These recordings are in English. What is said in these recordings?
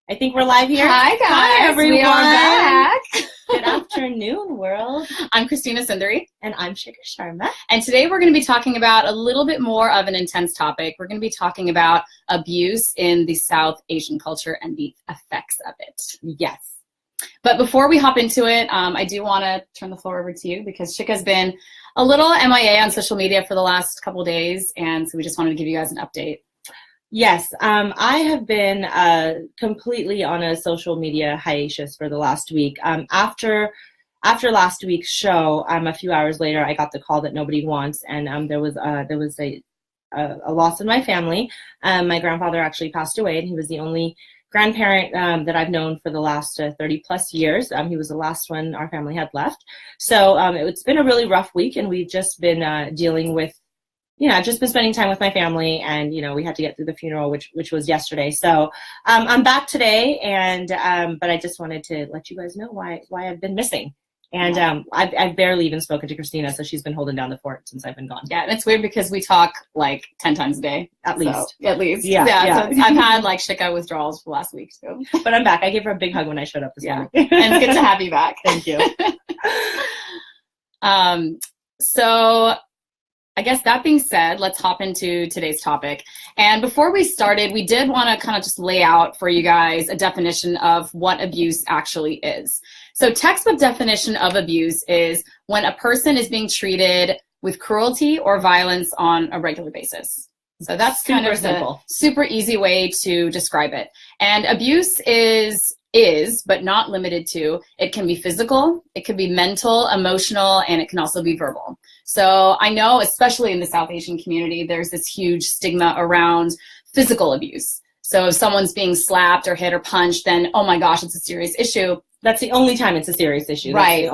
I think we're live here. Hi, guys. Hi, everyone. We are back. Good afternoon, world. I'm Christina Sundari. And I'm Shikha Sharma. And today we're going to be talking about a little bit more of an intense topic. We're going to be talking about abuse in the South Asian culture and the effects of it. Yes. But before we hop into it, I do want to turn the floor over to you because Shikha's been a little MIA on social media for the last couple days. And so we just wanted to give you guys an update. Yes, I have been completely on a social media hiatus for the last week. After last week's show, a few hours later, I got the call that nobody wants, and there was a loss in my family. My grandfather actually passed away, and he was the only grandparent that I've known for the last 30 plus years. He was the last one our family had left. So it's been a really rough week, and we've just been dealing with. I've just been spending time with my family, and we had to get through the funeral, which was yesterday. So I'm back today, and but I just wanted to let you guys know why I've been missing. And I've barely even spoken to Christina, so she's been holding down the fort since I've been gone. Yeah, and it's weird because we talk like 10 times a day. At least. Yeah. So I've had like Shikha withdrawals for last week too. But I'm back. I gave her a big hug when I showed up this morning. And it's good to have you back. Thank you. So I guess that being said, let's hop into today's topic. And before we started, we did want to kind of just lay out for you guys a definition of what abuse actually is. So textbook definition of abuse is when a person is being treated with cruelty or violence on a regular basis. So that's kind of the super easy way to describe it. And abuse is, but not limited to, it can be physical, it can be mental, emotional, and it can also be verbal. So I know, especially in the South Asian community, there's this huge stigma around physical abuse. So if someone's being slapped or hit or punched, then, oh my gosh, it's a serious issue. That's the only time it's a serious issue. Right.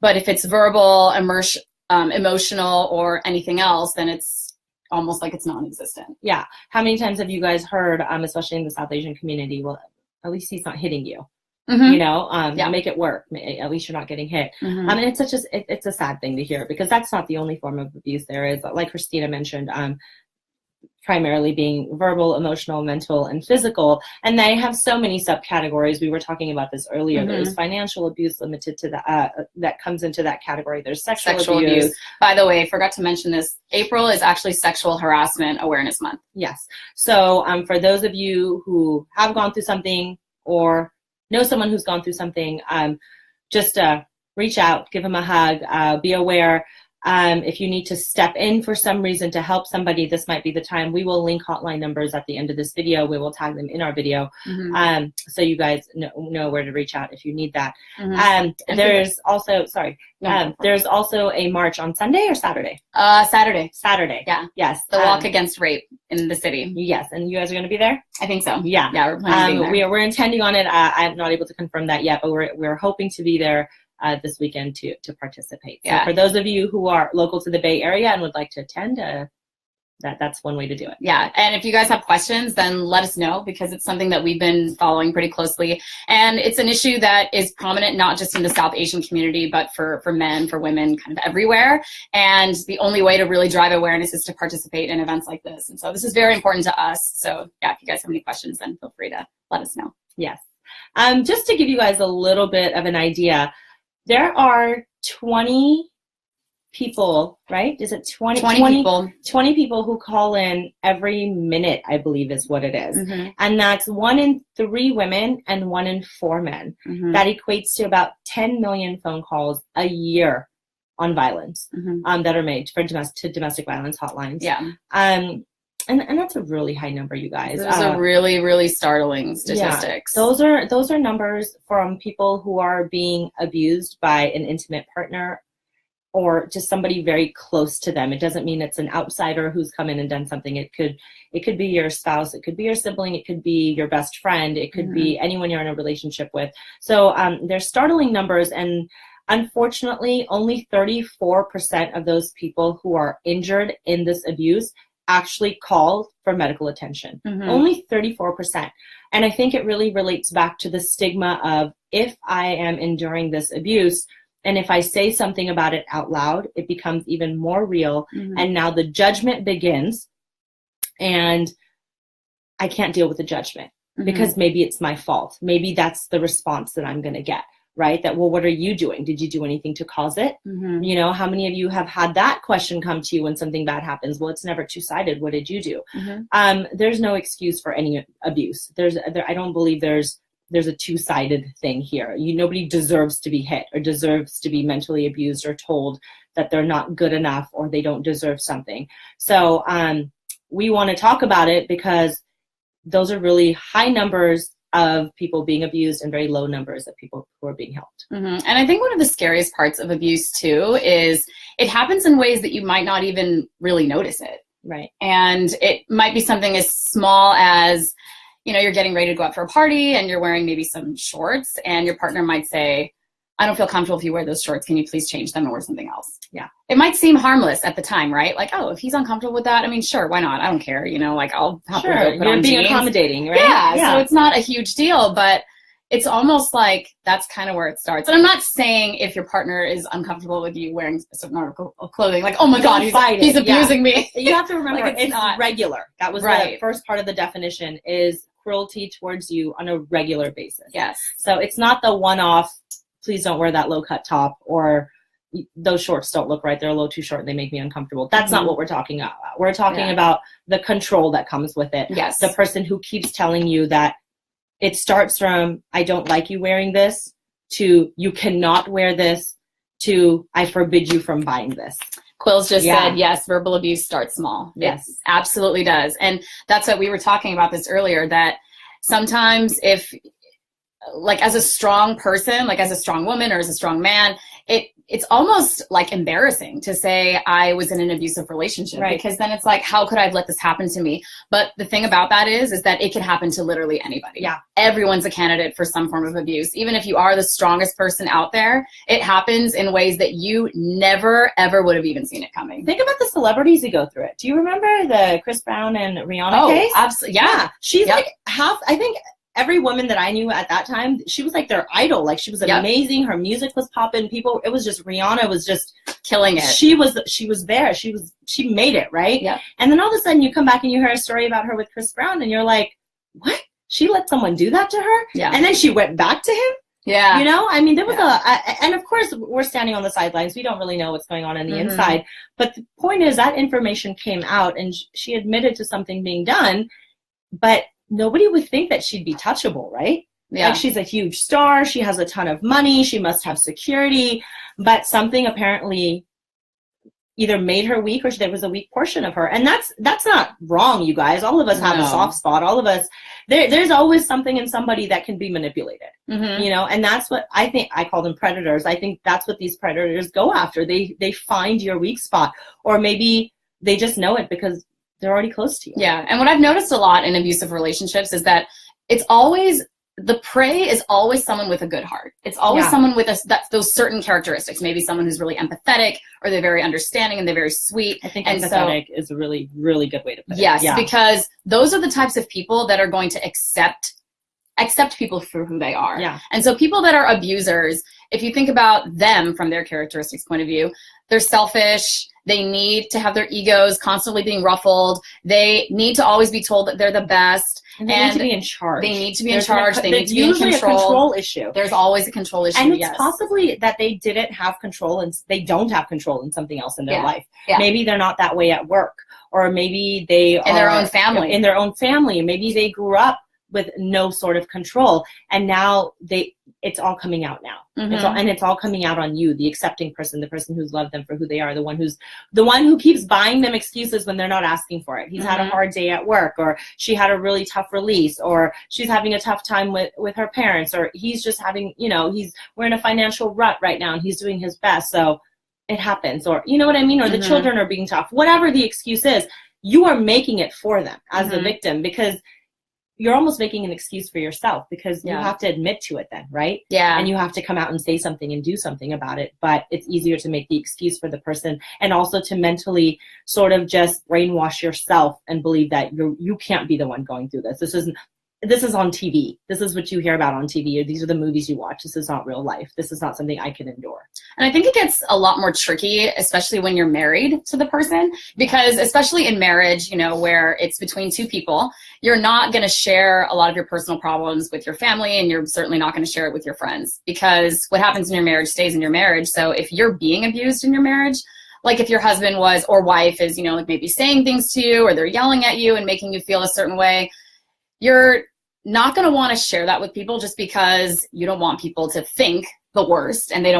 But if it's verbal, emotional, or anything else, then it's almost like it's non-existent. Yeah. How many times have you guys heard, especially in the South Asian community, well, at least he's not hitting you. Mm-hmm. Make it work. At least you're not getting hit. Mm-hmm. And it's a sad thing to hear because that's not the only form of abuse there is. Like Christina mentioned, primarily being verbal, emotional, mental, and physical. And they have so many subcategories. We were talking about this earlier. Mm-hmm. There's financial abuse limited to that comes into that category. There's sexual abuse. By the way, I forgot to mention this. April is actually Sexual Harassment Awareness Month. Yes. So for those of you who have gone through something or know someone who's gone through something, just reach out, give them a hug, be aware. If you need to step in for some reason to help somebody, this might be the time. We will link hotline numbers at the end of this video. We will tag them in our video, so you guys know where to reach out if you need that. Mm-hmm. There's also a march on Sunday or Saturday? Saturday. Yeah. Yes. The walk against rape in the city. Yes. And you guys are going to be there? I think so. Yeah. Yeah. We're planning to be there. We're intending on it. I'm not able to confirm that yet, but we're hoping to be there this weekend to participate. So for those of you who are local to the Bay Area and would like to attend, that's one way to do it. Yeah, and if you guys have questions, then let us know because it's something that we've been following pretty closely. And it's an issue that is prominent not just in the South Asian community, but for men, for women, kind of everywhere. And the only way to really drive awareness is to participate in events like this. And so this is very important to us. So yeah, if you guys have any questions, then feel free to let us know. Yes. Just to give you guys a little bit of an idea, there are 20 people, right? Is it 20 people? 20 people who call in every minute, I believe is what it is. Mm-hmm. And that's 1 in 3 women and 1 in 4 men. Mm-hmm. That equates to about 10 million phone calls a year on violence that are made for domestic violence hotlines. Yeah. And that's a really high number, you guys. Those are really, really startling statistics. Yeah, those are numbers from people who are being abused by an intimate partner or just somebody very close to them. It doesn't mean it's an outsider who's come in and done something. It could be your spouse, it could be your sibling, it could be your best friend, it could be anyone you're in a relationship with. So they're startling numbers, and unfortunately, only 34% of those people who are injured in this abuse actually call for medical attention. Only 34%. And I think it really relates back to the stigma of if I am enduring this abuse and if I say something about it out loud, it becomes even more real. And now the judgment begins and I can't deal with the judgment. because maybe it's my fault. Maybe that's the response that I'm going to get, right? That, well, what are you doing? Did you do anything to cause it? You know, how many of you have had that question come to you when something bad happens? Well, it's never two-sided. What did you do? There's no excuse for any abuse. I don't believe there's a two-sided thing here. Nobody deserves to be hit or deserves to be mentally abused or told that they're not good enough or they don't deserve something. So we want to talk about it because those are really high numbers of people being abused and very low numbers of people who are being helped. And I think one of the scariest parts of abuse too is it happens in ways that you might not even really notice it. Right. And it might be something as small as, you know, you're getting ready to go out for a party and you're wearing maybe some shorts and your partner might say, I don't feel comfortable if you wear those shorts. Can you please change them and wear something else? Yeah. It might seem harmless at the time, right? Like, oh, if he's uncomfortable with that, I mean, sure, why not? I don't care. You know, like I'll happily go put on being jeans. Accommodating, right? Yeah. So it's not a huge deal, but it's almost like that's kind of where it starts. And I'm not saying if your partner is uncomfortable with you wearing a certain article of clothing, like, oh my God, he's abusing me. You have to remember, like it's not regular. That was the first part of the definition is cruelty towards you on a regular basis. Yes. So it's not the one-off, please don't wear that low-cut top, or those shorts don't look right, they're a little too short and they make me uncomfortable. That's not what we're talking about. We're talking about the control that comes with it. Yes. The person who keeps telling you that it starts from, I don't like you wearing this, to you cannot wear this, to I forbid you from buying this. Quills just said, yes, verbal abuse starts small. Yes. It absolutely does. And that's what we were talking about this earlier, that sometimes if, like as a strong person, like as a strong woman or as a strong man, it's almost like embarrassing to say I was in an abusive relationship, because then it's like, how could I have let this happen to me? But the thing about that is that it can happen to literally anybody. Yeah. Everyone's a candidate for some form of abuse. Even if you are the strongest person out there, it happens in ways that you never, ever would have even seen it coming. Think about the celebrities who go through it. Do you remember the Chris Brown and Rihanna case? Oh, absolutely. Yeah. She's like half, I think, every woman that I knew at that time, she was like their idol. Like she was amazing. Her music was popping. It was just, Rihanna was just killing it. She was there. She made it, right? Yeah. And then all of a sudden you come back and you hear a story about her with Chris Brown and you're like, what? She let someone do that to her? Yeah. And then she went back to him? Yeah. You know, I mean, there was and of course we're standing on the sidelines. We don't really know what's going on the inside. But the point is that information came out and she admitted to something being done, but nobody would think that she'd be touchable, right? Yeah. Like she's a huge star. She has a ton of money. She must have security, but something apparently either made her weak or there was a weak portion of her. And that's not wrong, you guys. All of us have a soft spot. All of us, there's always something in somebody that can be manipulated, you know, and that's what I think. I call them predators. I think that's what these predators go after. They find your weak spot, or maybe they just know it because they're already close to you. Yeah. And what I've noticed a lot in abusive relationships is that it's always, the prey is always someone with a good heart. It's always someone with those certain characteristics. Maybe someone who's really empathetic, or they're very understanding and they're very sweet. I think empathetic is a really, really good way to put it. Yes, because those are the types of people that are going to accept people for who they are. Yeah. And so people that are abusers, if you think about them from their characteristics point of view, they're selfish. They need to have their egos constantly being ruffled. They need to always be told that they're the best. And they need to be in charge. They need to be in charge. They need to be in control. There's usually a control issue. There's always a control issue, and it's possibly that they didn't have control and they don't have control in something else in their life. Yeah. Maybe they're not that way at work, or maybe they are in their own family. In their own family. Maybe they grew up with no sort of control, and now it's all coming out now. It's all coming out on you, the accepting person, the person who's loved them for who they are, the one who keeps buying them excuses when they're not asking for it. He's had a hard day at work, or she had a really tough release, or she's having a tough time with her parents, or he's just having, we're in a financial rut right now and he's doing his best. So it happens, or you know what I mean? Or the children are being tough, whatever the excuse is, you are making it for them as the victim, because you're almost making an excuse for yourself, because you have to admit to it then, right? Yeah. And you have to come out and say something and do something about it. But it's easier to make the excuse for the person, and also to mentally sort of just brainwash yourself and believe that you can't be the one going through this. this is on TV. This is what you hear about on TV. Or these are the movies you watch. This is not real life. This is not something I can endure. And I think it gets a lot more tricky, especially when you're married to the person, because especially in marriage, you know, where it's between two people, you're not going to share a lot of your personal problems with your family, and you're certainly not going to share it with your friends, because what happens in your marriage stays in your marriage. So if you're being abused in your marriage, like if your husband was, or wife is, you know, like maybe saying things to you, or they're yelling at you and making you feel a certain way, you're not going to want to share that with people, just because you don't want people to think the worst, and you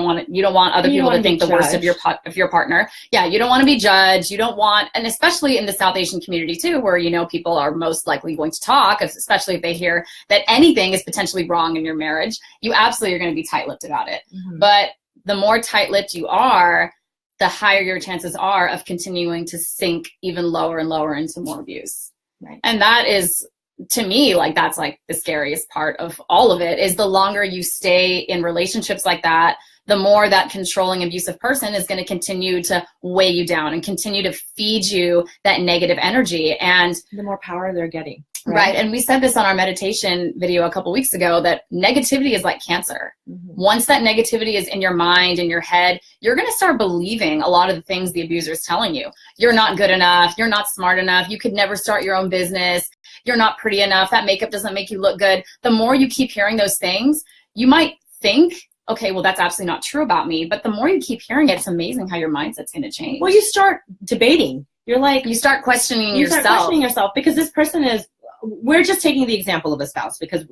don't want other people to think the worst of your partner. Yeah, you don't want to be judged. You don't want, and especially in the South Asian community too, where, you know, people are most likely going to talk, especially if they hear that anything is potentially wrong in your marriage. You absolutely are going to be tight-lipped about it. Mm-hmm. But the more tight-lipped you are, the higher your chances are of continuing to sink even lower and lower into more abuse. Right. And that is, to me, like, that's like the scariest part of all of it, is the longer you stay in relationships like that, the more that controlling, abusive person is going to continue to weigh you down and continue to feed you that negative energy. And the more power they're getting. Right. And we said this on our meditation video a couple weeks ago, that negativity is like cancer. Mm-hmm. Once that negativity is in your mind, in your head, you're going to start believing a lot of the things the abuser is telling you. You're not good enough. You're not smart enough. You could never start your own business. You're not pretty enough. That makeup doesn't make you look good. The more you keep hearing those things, you might think, okay, well, that's absolutely not true about me. But the more you keep hearing it, it's amazing how your mindset's going to change. Well, you start debating. You're like, you start questioning yourself. You start questioning yourself, because this person is, we're just taking the example of a spouse, because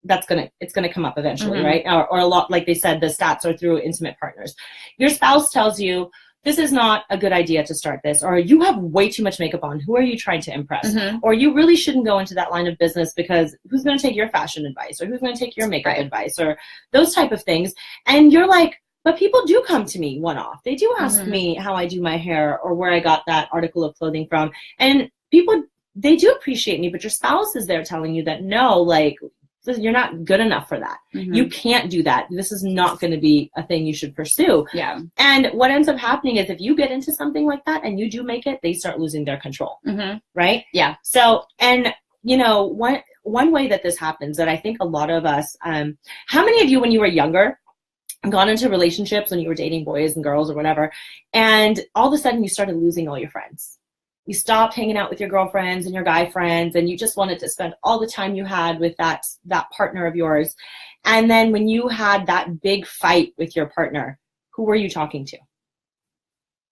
it's gonna come up eventually, mm-hmm. right? Or a lot, like they said, the stats are through intimate partners. Your spouse tells you, this is not a good idea to start this, or you have way too much makeup on. Who are you trying to impress? Mm-hmm. Or you really shouldn't go into that line of business, because who's going to take your fashion advice, or who's going to take your makeup advice, or those type of things. And you're like, but people do come to me one-off. They do ask mm-hmm. me how I do my hair, or where I got that article of clothing from. And people, they do appreciate me, but your spouse is there telling you that, no, like, you're not good enough for that. Mm-hmm. You can't do that. This is not going to be a thing you should pursue. Yeah. And what ends up happening is, if you get into something like that and you do make it, they start losing their control. Mm-hmm. Right? Yeah. So, and you know, one way that this happens, that I think a lot of us, how many of you, when you were younger, gone into relationships, when you were dating boys and girls or whatever, and all of a sudden you started losing all your friends? You stopped hanging out with your girlfriends and your guy friends, and you just wanted to spend all the time you had with that partner of yours. And then when you had that big fight with your partner, who were you talking to?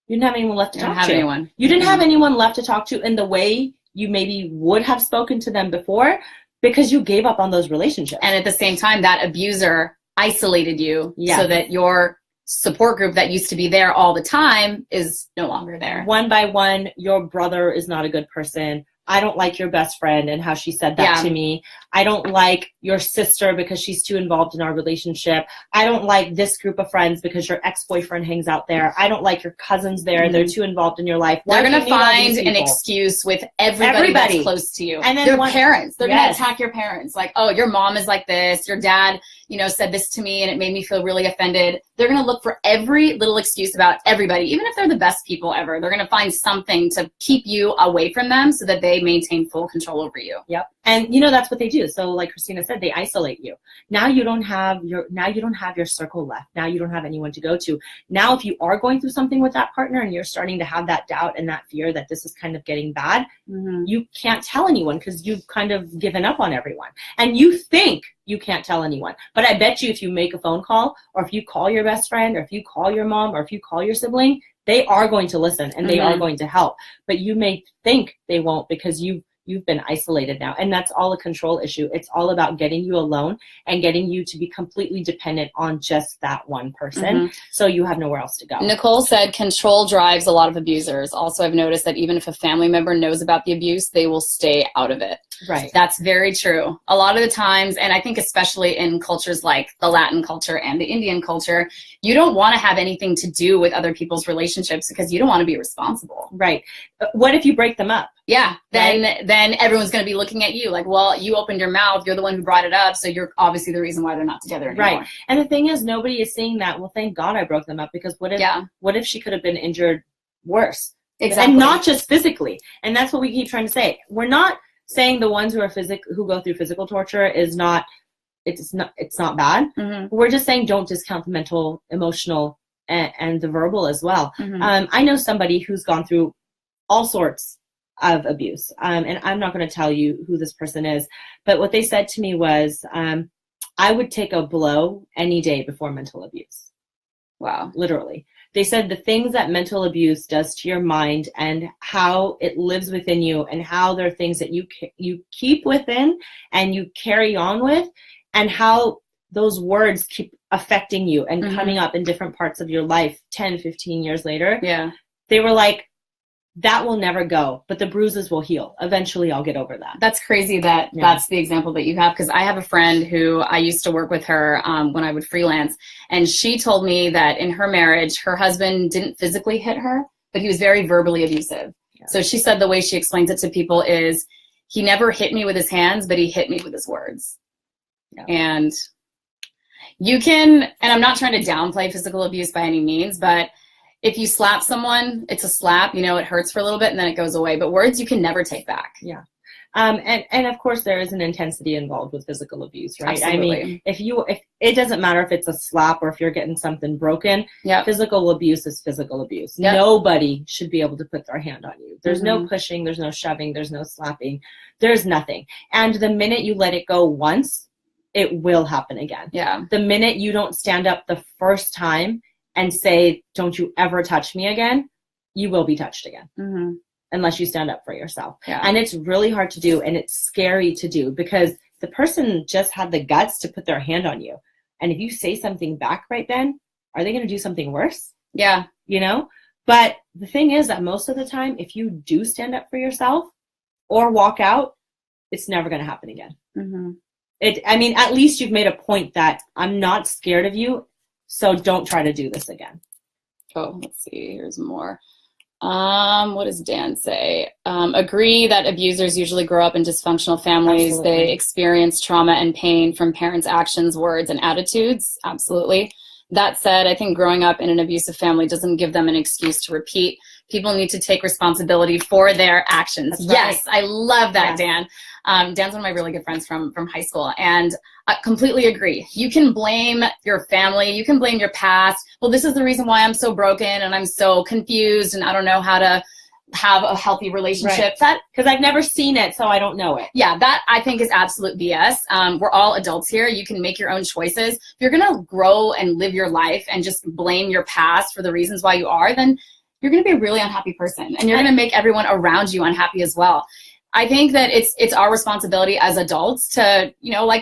You didn't have anyone left to talk to. You didn't have anyone left to talk to in the way you maybe would have spoken to them before, because you gave up on those relationships. And at the same time, that abuser isolated you, so that your support group that used to be there all the time is no longer there. One by one, your brother is not a good person. I don't like your best friend and how she said that to me. I don't like your sister because she's too involved in our relationship. I don't like this group of friends because your ex-boyfriend hangs out there. I don't like your cousins there. Mm-hmm. They're too involved in your life. They're going to find an excuse with everybody that's close to you. And then your parents. They're going to attack your parents. Like, oh, your mom is like this. Your dad, you know, said this to me and it made me feel really offended. They're going to look for every little excuse about everybody, even if they're the best people ever. They're going to find something to keep you away from them so that they maintain full control over you. Yep. And you know, that's what they do. So like Christina said, they isolate you. Now you don't have your circle left. Now you don't have anyone to go to. Now if you are going through something with that partner and you're starting to have that doubt and that fear that this is kind of getting bad, mm-hmm. you can't tell anyone because you've kind of given up on everyone. And you think you can't tell anyone. But I bet you if you make a phone call, or if you call your best friend, or if you call your mom, or if you call your sibling, they are going to listen and they are going to help. But you may think they won't because you've been isolated now. And that's all a control issue. It's all about getting you alone and getting you to be completely dependent on just that one person. So you have nowhere else to go. Nicole said control drives a lot of abusers. Also, I've noticed that even if a family member knows about the abuse, they will stay out of it. Right. That's very true. A lot of the times, and I think especially in cultures like the Latin culture and the Indian culture, you don't want to have anything to do with other people's relationships because you don't want to be responsible. Right. What if you break them up? Yeah. Then everyone's going to be looking at you like, well, you opened your mouth. You're the one who brought it up. So you're obviously the reason why they're not together anymore. Right. And the thing is, nobody is saying that, well, thank God I broke them up, because what if she could have been injured worse? Exactly. And not just physically. And that's what we keep trying to say. We're not saying the ones who go through physical torture is not, it's not bad. Mm-hmm. We're just saying don't discount the mental, emotional, and the verbal as well. Mm-hmm. I know somebody who's gone through all sorts of abuse, and I'm not going to tell you who this person is, but what they said to me was, I would take a blow any day before mental abuse. Wow. Literally. They said the things that mental abuse does to your mind and how it lives within you, and how there are things that you keep within and you carry on with, and how those words keep affecting you and mm-hmm. coming up in different parts of your life 10, 15 years later. Yeah. They were like, that will never go, but the bruises will heal. Eventually I'll get over that. That's crazy that that's the example that you have, because I have a friend who I used to work with her when I would freelance, and she told me that in her marriage, her husband didn't physically hit her, but he was very verbally abusive. Yeah. So she said the way she explains it to people is, he never hit me with his hands, but he hit me with his words. Yeah. And you can, and I'm not trying to downplay physical abuse by any means, but if you slap someone, it's a slap, it hurts for a little bit and then it goes away. But words you can never take back. Yeah. And of course there is an intensity involved with physical abuse, right? Absolutely. I mean, if it doesn't matter if it's a slap or if you're getting something broken, physical abuse is physical abuse. Yep. Nobody should be able to put their hand on you. There's no pushing, there's no shoving, there's no slapping, there's nothing. And the minute you let it go once, it will happen again. Yeah. The minute you don't stand up the first time and say, don't you ever touch me again, you will be touched again. Mm-hmm. Unless you stand up for yourself. Yeah. And it's really hard to do, and it's scary to do, because the person just had the guts to put their hand on you. And if you say something back right then, are they going to do something worse? Yeah. But the thing is that most of the time, if you do stand up for yourself or walk out, it's never going to happen again. Mm-hmm. At least you've made a point that I'm not scared of you, so don't try to do this again. Oh, let's see. Here's more. What does Dan say? Agree that abusers usually grow up in dysfunctional families. Absolutely. They experience trauma and pain from parents' actions, words, and attitudes. Absolutely. That said, I think growing up in an abusive family doesn't give them an excuse to repeat. People need to take responsibility for their actions. That's yes, right. I love that, yes. Dan. Dan's one of my really good friends from high school, and I completely agree. You can blame your family. You can blame your past. Well, this is the reason why I'm so broken and I'm so confused and I don't know how to have a healthy relationship. Right. Because I've never seen it, so I don't know it. Yeah, that I think is absolute BS. We're all adults here. You can make your own choices. If you're going to grow and live your life and just blame your past for the reasons why you are, then you're going to be a really unhappy person, and you're going to make everyone around you unhappy as well. I think that it's our responsibility as adults to,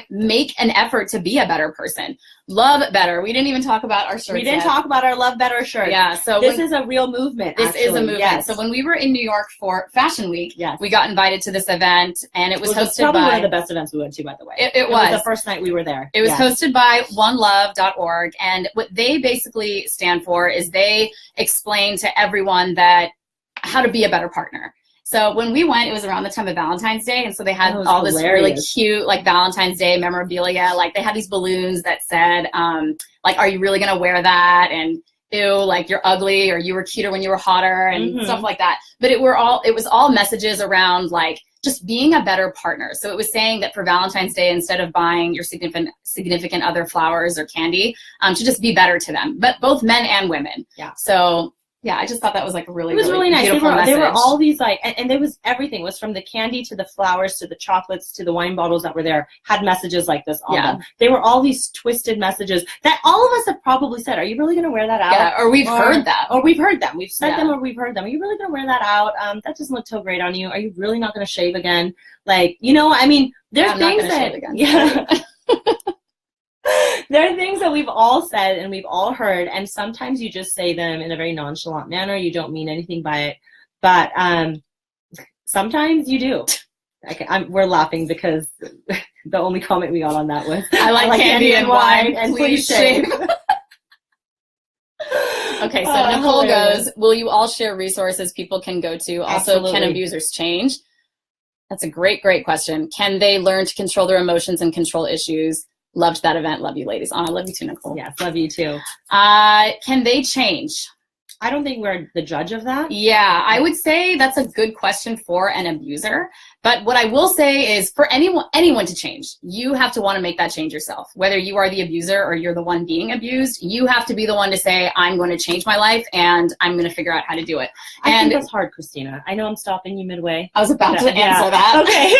make an effort to be a better person. Lovebetter. We didn't even talk about our shirts. We didn't talk about our Lovebetter shirt. Yeah. So this is a real movement. This is a movement. Yes. So when we were in New York for Fashion Week, yes. we got invited to this event, and it was hosted probably by one of the best events we went to, by the way. It was the first night we were there. It was hosted by onelove.org, and what they basically stand for is they explain to everyone that how to be a better partner. So when we went, it was around the time of Valentine's Day, and so they had all this really cute, Valentine's Day memorabilia. They had these balloons that said, are you really going to wear that? And ew, you're ugly, or you were cuter when you were hotter, and stuff like that. But it was all messages around, just being a better partner. So it was saying that for Valentine's Day, instead of buying your significant other flowers or candy, to just be better to them, but both men and women. Yeah. So yeah, I just thought that was really, it was really nice. Beautiful message. They were all these and there was everything. It was from the candy to the flowers to the chocolates to the wine bottles that were there had messages like this on them. They were all these twisted messages that all of us have probably said, are you really going to wear that out? Yeah, or we've heard that. Or we've heard them. We've said them or we've heard them. Are you really going to wear that out? That doesn't look so great on you. Are you really not going to shave again? There's things that there are things that we've all said and we've all heard, and sometimes you just say them in a very nonchalant manner. You don't mean anything by it, but sometimes you do. We're laughing because the only comment we got on that was, I like candy and wine, and please shave. Okay, so Nicole goes, will you all share resources people can go to? Also, absolutely. Can abusers change? That's a great, great question. Can they learn to control their emotions and control issues? Loved that event. Love you, ladies. Anna, love you too, Nicole. Yes, love you too. Can they change? I don't think we're the judge of that. Yeah, I would say that's a good question for an abuser, But what I will say is for anyone to change, you have to want to make that change yourself. Whether you are the abuser or you're the one being abused, you have to be the one to say, I'm going to change my life and I'm going to figure out how to do it. I think that's hard, Christina. I know I'm stopping you midway. I was about to answer that. Okay.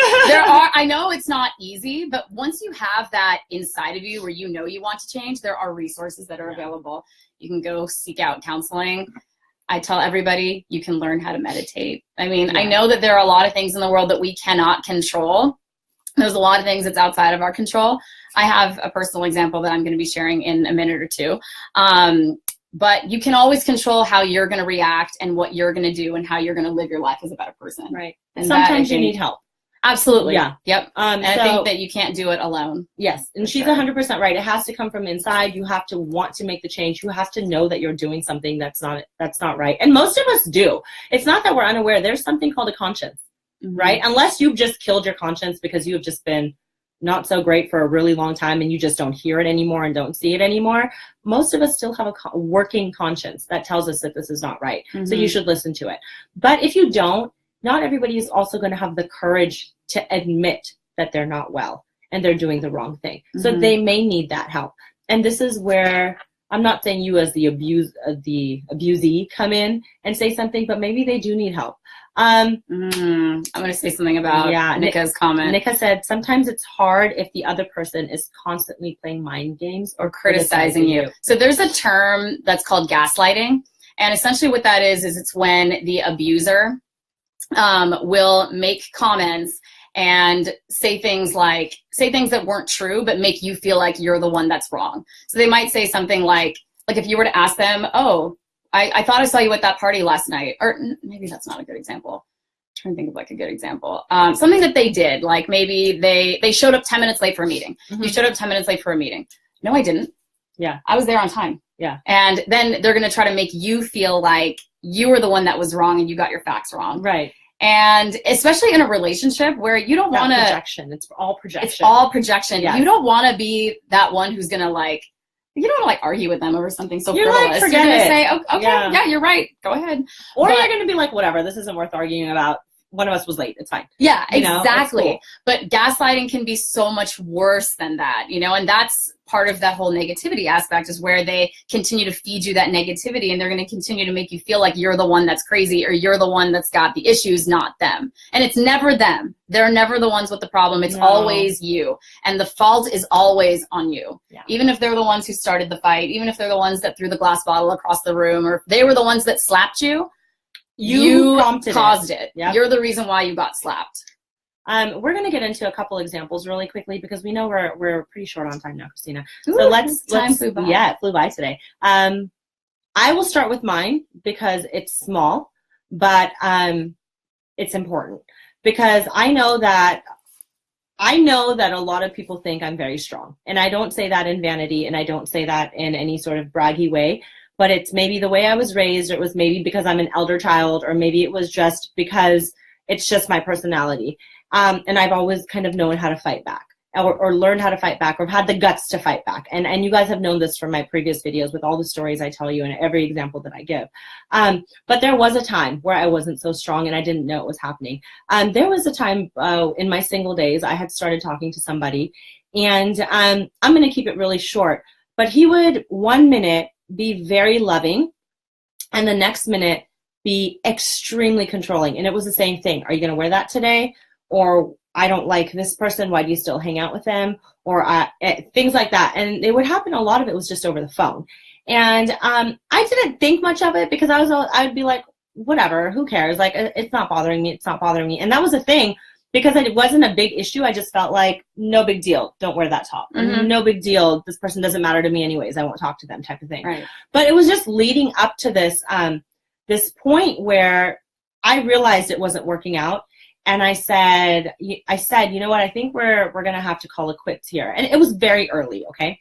I know it's not easy, but once you have that inside of you where you know you want to change, there are resources that are available. You can go seek out counseling. I tell everybody you can learn how to meditate. I mean, I know that there are a lot of things in the world that we cannot control. There's a lot of things that's outside of our control. I have a personal example that I'm going to be sharing in a minute or two. But you can always control how you're going to react and what you're going to do and how you're going to live your life as a better person. Right. And sometimes you need help. Absolutely. Yeah. Yep. And I think that you can't do it alone. Yes. And she's 100% right. It has to come from inside. You have to want to make the change. You have to know that you're doing something that's not right. And most of us do. It's not that we're unaware. There's something called a conscience, right? Unless you've just killed your conscience because you have just been not so great for a really long time and you just don't hear it anymore and don't see it anymore. Most of us still have a working conscience that tells us that this is not right. So you should listen to it. But if you don't, not everybody is also going to have the courage to admit that they're not well and they're doing the wrong thing. So they may need that help. And this is where I'm not saying you as the abusee come in and say something, but maybe they do need help. I'm going to say something about Nika's comment. Nika said, sometimes it's hard if the other person is constantly playing mind games or criticizing you. So there's a term that's called gaslighting. And essentially what that is it's when the abuser will make comments and say things that weren't true, but make you feel like you're the one that's wrong. So they might say something like if you were to ask them, oh, I thought I saw you at that party last night, or maybe that's not a good example. I'm trying to think of a good example. Something that they did, like maybe they showed up 10 minutes late for a meeting. You showed up 10 minutes late for a meeting. No, I didn't. Yeah. I was there on time. Yeah. And then they're going to try to make you feel like you were the one that was wrong and you got your facts wrong. Right. And especially in a relationship where you don't want to projection. It's all projection. It's all projection. Yes. You don't want to be that one who's going to you don't want to argue with them over something so you're frivolous. Forget you're going to it. say, oh, okay, yeah, you're right. Go ahead. Or you're going to be like, whatever, this isn't worth arguing about. One of us was late. It's fine. Yeah, exactly. Cool. But gaslighting can be so much worse than that, and that's part of that whole negativity aspect is where they continue to feed you that negativity and they're going to continue to make you feel like you're the one that's crazy or you're the one that's got the issues, not them. And it's never them. They're never the ones with the problem. It's always you. And the fault is always on you. Yeah. Even if they're the ones who started the fight, even if they're the ones that threw the glass bottle across the room, or if they were the ones that slapped you, you caused it. Yep. You're the reason why you got slapped. We're going to get into a couple examples really quickly because we know we're pretty short on time now, Christina. Ooh, so let's flew by. Yeah, it flew by today. I will start with mine because it's small, but it's important because I know that a lot of people think I'm very strong, and I don't say that in vanity, and I don't say that in any sort of braggy way. But it's maybe the way I was raised, or it was maybe because I'm an elder child, or maybe it was just because it's just my personality. And I've always kind of known how to fight back or learned how to fight back or had the guts to fight back. And you guys have known this from my previous videos with all the stories I tell you and every example that I give. But there was a time where I wasn't so strong and I didn't know it was happening. There was a time in my single days, I had started talking to somebody, and I'm going to keep it really short, but he would 1 minute be very loving and the next minute be extremely controlling. And it was the same thing. Are you going to wear that today? Or I don't like this person. Why do you still hang out with them? Or things like that. And it would happen. A lot of it was just over the phone. And I didn't think much of it because I'd be like, whatever, who cares? Like, it's not bothering me. It's not bothering me. And that was the thing. Because it wasn't a big issue, I just felt like, no big deal. Don't wear that top. No big deal. This person doesn't matter to me anyways. I won't talk to them type of thing. Right. But it was just leading up to this this point where I realized it wasn't working out. And I said, you know what? I think we're going to have to call it quits here. And it was very early, okay?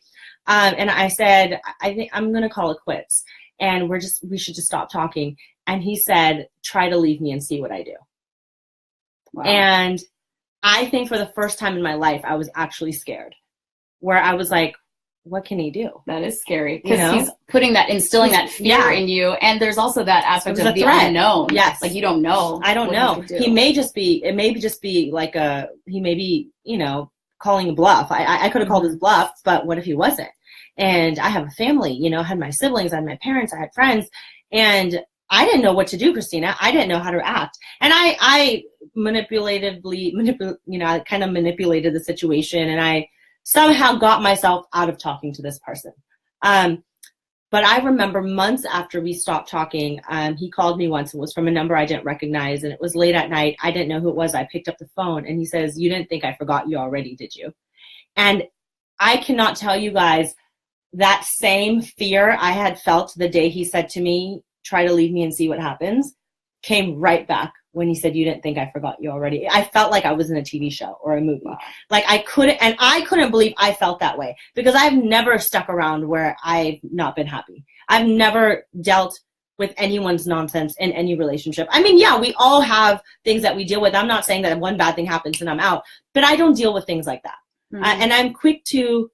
And I said, I think I'm going to call it quits. And we should just stop talking. And he said, try to leave me and see what I do. Wow. And I think for the first time in my life, I was actually scared, where I was like, what can he do? That is scary because he's instilling that fear in you. And there's also that aspect of the unknown. Yes. Like you don't know. I don't know. He may just be like he may be, calling a bluff. I could have called his bluff, but what if he wasn't? And I have a family, I had my siblings, I had my parents, I had friends, and I didn't know what to do, Christina. I didn't know how to act. And I manipulated the situation, and I somehow got myself out of talking to this person. But I remember months after we stopped talking, he called me once. It was from a number I didn't recognize, and it was late at night. I didn't know who it was. I picked up the phone, and he says, "You didn't think I forgot you already, did you?" And I cannot tell you guys that same fear I had felt the day he said to me, "Try to leave me and see what happens," came right back when he said, "You didn't think I forgot you already." I felt like I was in a TV show or a movie. Wow. Like I couldn't believe I felt that way, because I've never stuck around where I've not been happy. I've never dealt with anyone's nonsense in any relationship. I mean, yeah, we all have things that we deal with. I'm not saying that one bad thing happens and I'm out, but I don't deal with things like that. Mm-hmm. And I'm quick to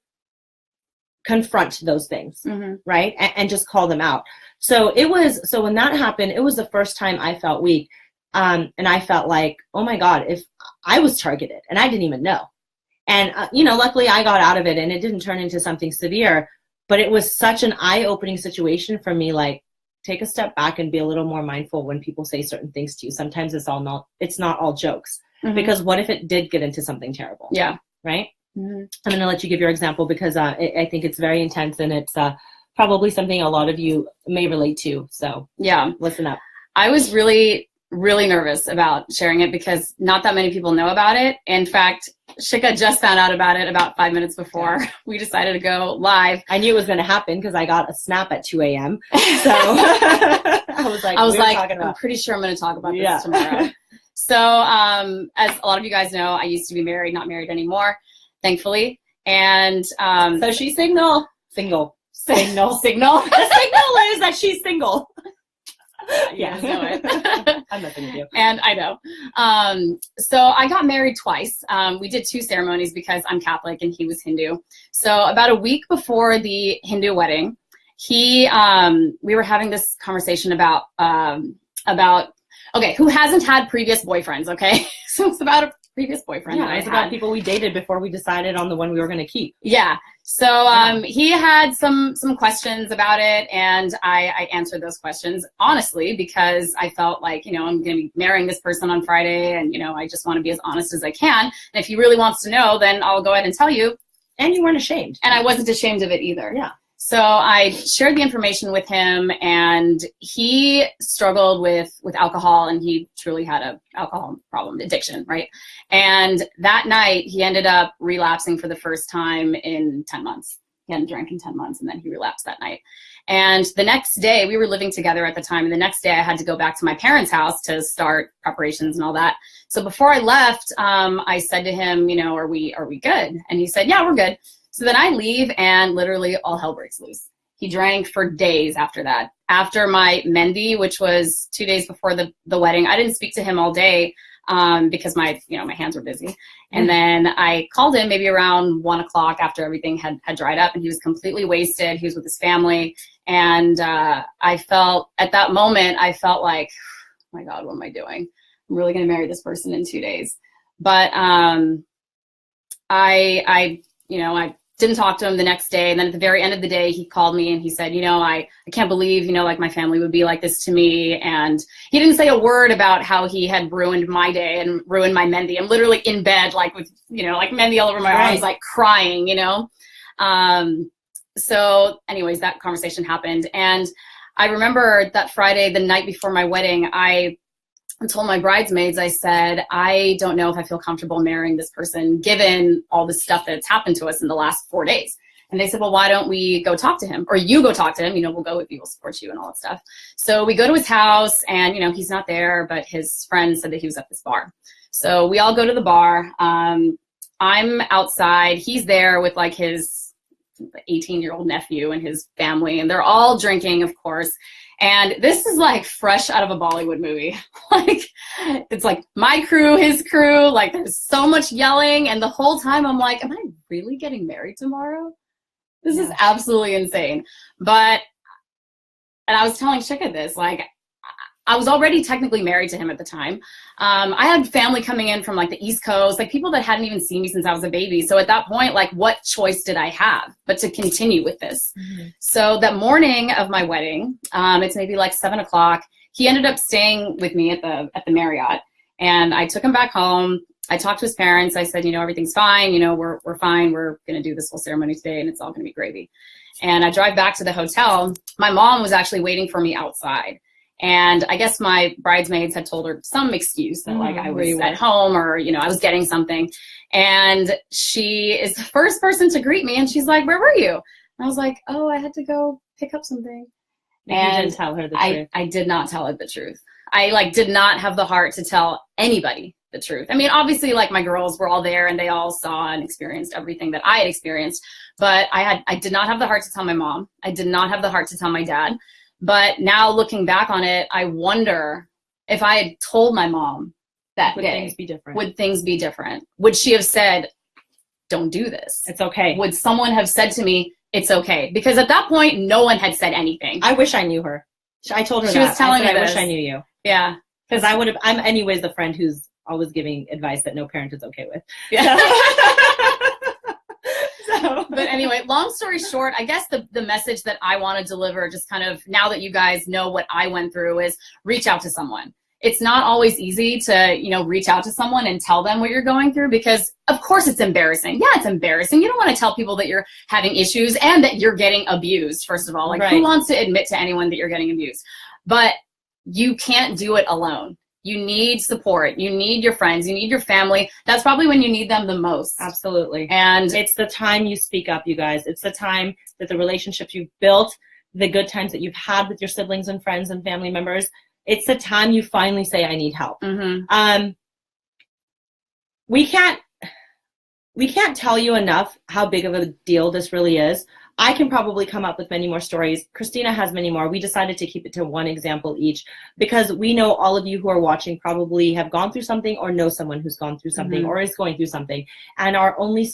confront those things, right? And just call them out. So when that happened, it was the first time I felt weak. And I felt like, oh my God, if I was targeted and I didn't even know. And, luckily I got out of it and it didn't turn into something severe, but it was such an eye-opening situation for me. Like, take a step back and be a little more mindful when people say certain things to you. Sometimes it's not all jokes, because what if it did get into something terrible? Yeah. Right. Mm-hmm. I'm going to let you give your example, because I think it's very intense, and it's probably something a lot of you may relate to. So yeah, listen up. I was really nervous about sharing it because not that many people know about it. In fact, Shikha just found out about it about 5 minutes before we decided to go live. I knew it was going to happen because I got a snap at 2 a.m. So I was like, I'm pretty sure I'm going to talk about this tomorrow. So as a lot of you guys know, I used to be married, not married anymore, thankfully. And so she's single. Signal. The signal is that she's single. Yeah, know it. I'm nothing to do. And I know. So I got married twice. We did 2 ceremonies because I'm Catholic and he was Hindu. So about a week before the Hindu wedding, we were having this conversation about who hasn't had previous boyfriends, okay? So it's about a previous boyfriend. Yeah, it's about people we dated before we decided on the one we were going to keep. Yeah. So he had some questions about it, and I answered those questions honestly because I felt like, I'm going to be marrying this person on Friday, and, I just want to be as honest as I can. And if he really wants to know, then I'll go ahead and tell you. And you weren't ashamed. And I wasn't ashamed of it either. Yeah. So I shared the information with him, and he struggled with alcohol, and he truly had an alcohol problem, addiction, right? And that night, he ended up relapsing for the first time in 10 months. He hadn't drank in 10 months, and then he relapsed that night. And the next day, we were living together at the time, and the next day I had to go back to my parents' house to start preparations and all that. So before I left, I said to him, are we good? And he said, yeah, we're good. So then I leave, and literally all hell breaks loose. He drank for days after that. After my Mendi, which was 2 days before the wedding, I didn't speak to him all day because my hands were busy. And then I called him maybe around 1 o'clock after everything had dried up, and he was completely wasted. He was with his family. And at that moment, I felt like, oh my God, what am I doing? I'm really going to marry this person in 2 days. But I didn't talk to him the next day. And then at the very end of the day, he called me and he said, I can't believe, my family would be like this to me. And he didn't say a word about how he had ruined my day and ruined my Mendi. I'm literally in bed, like with, like Mendi all over my arms, like crying, So anyways, that conversation happened. And I remember that Friday, the night before my wedding, I told my bridesmaids, I said, I don't know if I feel comfortable marrying this person given all the stuff that's happened to us in the last 4 days. And they said, well, why don't we go talk to him? Or you go talk to him, we'll go with you, we'll support you and all that stuff. So we go to his house and, he's not there, but his friend said that he was at this bar. So we all go to the bar. I'm outside. He's there with like his 18-year-old nephew and his family, and they're all drinking, of course. And this is like fresh out of a Bollywood movie. Like, it's like my crew, his crew, like there's so much yelling. And the whole time I'm like, am I really getting married tomorrow? This is absolutely insane. But, and I was telling Shikha this, like, I was already technically married to him at the time. I had family coming in from like the East Coast, like people that hadn't even seen me since I was a baby. So at that point, like what choice did I have but to continue with this? So that morning of my wedding, it's maybe like 7 o'clock, he ended up staying with me at the Marriott, and I took him back home. I talked to his parents. I said, you know, everything's fine. You know, we're fine. We're going to do this whole ceremony today and it's all going to be gravy. And I drive back to the hotel. My mom was actually waiting for me outside. And I guess my bridesmaids had told her some excuse that like I was at home or, you know, I was getting something. And she is the first person to greet me. And she's like, where were you? And I was like, oh, I had to go pick up something. And you didn't tell her the truth. I did not tell her the truth. I like did not have the heart to tell anybody the truth. I mean, obviously like my girls were all there and they all saw and experienced everything that I had experienced, but I did not have the heart to tell my mom. I did not have the heart to tell my dad. But now looking back on it, I wonder if I had told my mom that day, things be different? Would things be different? Would she have said, don't do this? It's okay. Would someone have said to me, it's okay? Because at that point, no one had said anything. I wish I knew her. I told her she that. was telling me I this. wish I knew you. Yeah. Because I'm anyways the friend who's always giving advice that no parent is okay with. Yeah. But anyway, long story short, I guess the message that I want to deliver, just kind of now that you guys know what I went through, is reach out to someone. It's not always easy to, you know, reach out to someone and tell them what you're going through because, of course, it's embarrassing. Yeah, it's embarrassing. You don't want to tell people that you're having issues and that you're getting abused, first of all. Like, who wants to admit to anyone that you're getting abused? But you can't do it alone. You need support. You need your friends. You need your family. That's probably when you need them the most. Absolutely. And it's the time you speak up, you guys. It's the time that the relationships you've built, the good times that you've had with your siblings and friends and family members, it's the time you finally say, I need help. We can't tell you enough how big of a deal this really is. I can probably come up with many more stories. Christina has many more. We decided to keep it to one example each because we know all of you who are watching probably have gone through something or know someone who's gone through something or is going through something. And our only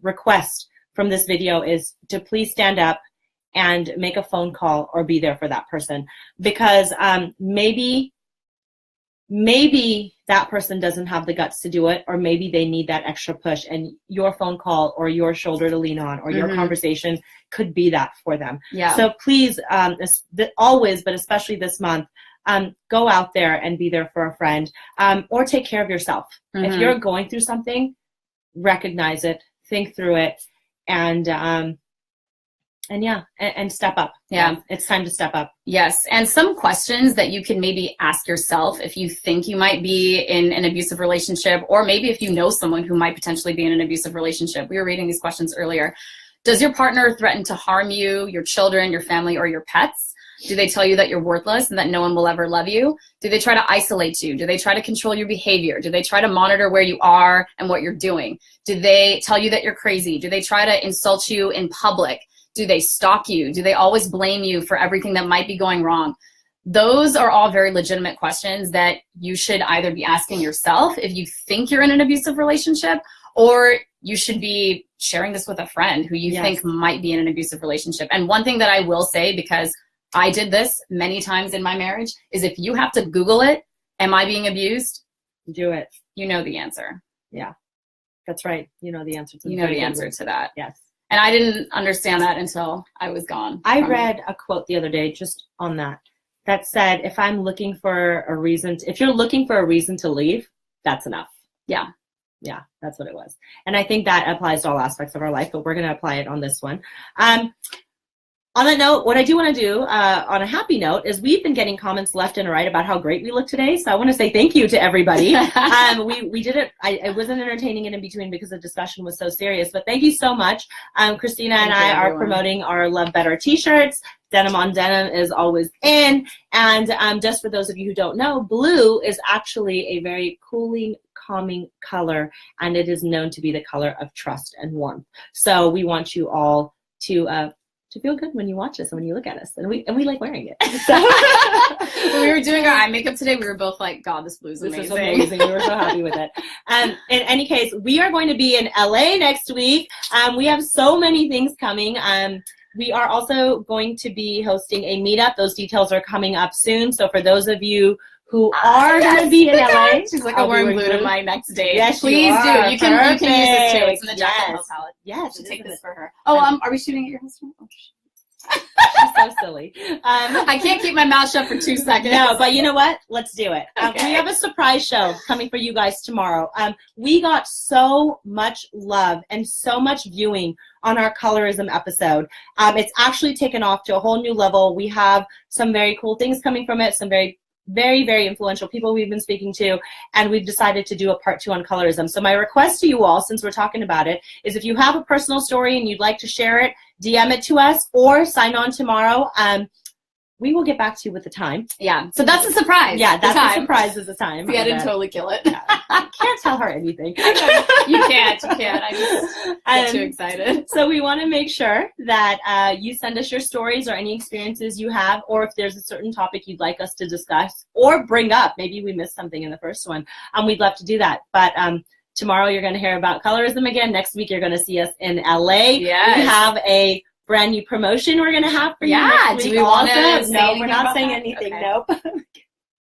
request from this video is to please stand up and make a phone call or be there for that person because maybe that person doesn't have the guts to do it, or maybe they need that extra push, and your phone call or your shoulder to lean on or your conversation could be that for them. Yeah. So please, always, but especially this month, go out there and be there for a friend, or take care of yourself. If you're going through something, recognize it, think through it, and step up. Yeah. It's time to step up. Yes. And some questions that you can maybe ask yourself if you think you might be in an abusive relationship, or maybe if you know someone who might potentially be in an abusive relationship. We were reading these questions earlier. Does your partner threaten to harm you, your children, your family, or your pets? Do they tell you that you're worthless and that no one will ever love you? Do they try to isolate you? Do they try to control your behavior? Do they try to monitor where you are and what you're doing? Do they tell you that you're crazy? Do they try to insult you in public? Do they stalk you? Do they always blame you for everything that might be going wrong? Those are all very legitimate questions that you should either be asking yourself if you think you're in an abusive relationship, or you should be sharing this with a friend who you think might be in an abusive relationship. And one thing that I will say, because I did this many times in my marriage, is if you have to Google it, am I being abused? Do it. You know the answer. Yeah, that's right. You know the answer to that. You know the answer to that. Yes. And I didn't understand that until I was gone. I read a quote the other day just on that said, if you're looking for a reason to leave, that's enough. Yeah. Yeah, that's what it was. And I think that applies to all aspects of our life, but we're going to apply it on this one. On that note, what I do want to do on a happy note is we've been getting comments left and right about how great we look today. So I want to say thank you to everybody. We did it. It wasn't entertaining and in between because the discussion was so serious. But thank you so much. Christina and I are promoting our Lovebetter t-shirts. Denim on denim is always in. And just for those of you who don't know, blue is actually a very cooling, calming color. And it is known to be the color of trust and warmth. So we want you all to to feel good when you watch us and when you look at us, and we like wearing it. So. When we were doing our eye makeup today, we were both like, God, this blue is amazing. This is amazing. We were so happy with it. In any case, we are going to be in LA next week. We have so many things coming. We are also going to be hosting a meetup. Those details are coming up soon. So for those of you who are going to be in LA. She's like, I'm wearing blue to my next date. Yes, please do. You can use this too. It's in the Jack palette. Yes. To take this for her. Oh, are we shooting at your house? Oh, she's so silly. I can't keep my mouth shut for 2 seconds. No, but you know what? Let's do it. Okay. We have a surprise show coming for you guys tomorrow. We got so much love and so much viewing on our colorism episode. It's actually taken off to a whole new level. We have some very cool things coming from it, some very, very influential people we've been speaking to, and we've decided to do a part 2 on colorism. So my request to you all, since we're talking about it, is if you have a personal story and you'd like to share it, DM it to us or sign on tomorrow. We will get back to you with the time. Yeah, so that's a surprise. Yeah, that's a surprise is the time. See, I didn't totally kill it. I can't tell her anything. You can't. I just get too excited. So we want to make sure that you send us your stories or any experiences you have, or if there's a certain topic you'd like us to discuss or bring up. Maybe we missed something in the first one. We'd love to do that. But tomorrow you're going to hear about colorism again. Next week you're going to see us in LA. Yes. We have a brand new promotion we're going to have for you next week. Do we want to No, we're not saying that? anything. Okay. Nope.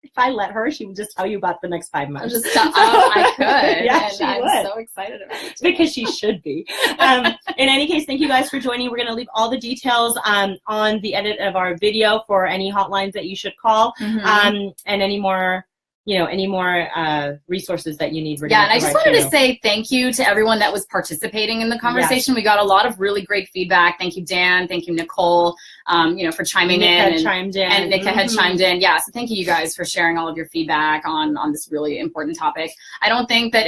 If I let her, she would just tell you about the next 5 months. I could. Yeah, and she I'm would. so excited about it. Because she should be. In any case, thank you guys for joining. We're going to leave all the details on the edit of our video for any hotlines that you should call, and any more resources that you need. Yeah, and I just wanted to say thank you to everyone that was participating in the conversation. Yes. We got a lot of really great feedback. Thank you, Dan. Thank you, Nicole, for chiming in. And Nika had chimed in. Yeah, so thank you guys for sharing all of your feedback on this really important topic. I don't think that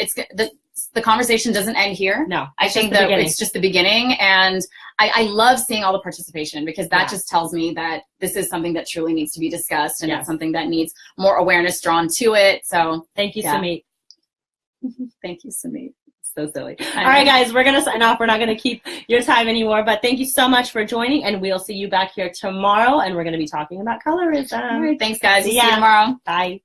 the conversation doesn't end here. No, I think that it's just the beginning, and I love seeing all the participation, because that just tells me that this is something that truly needs to be discussed, and it's something that needs more awareness drawn to it. So thank you, Samit. Thank you, Samit. So silly. All right, guys, we're going to sign off. We're not going to keep your time anymore, but thank you so much for joining, and we'll see you back here tomorrow, and we're going to be talking about colorism. All right, thanks, guys. See you tomorrow. Bye.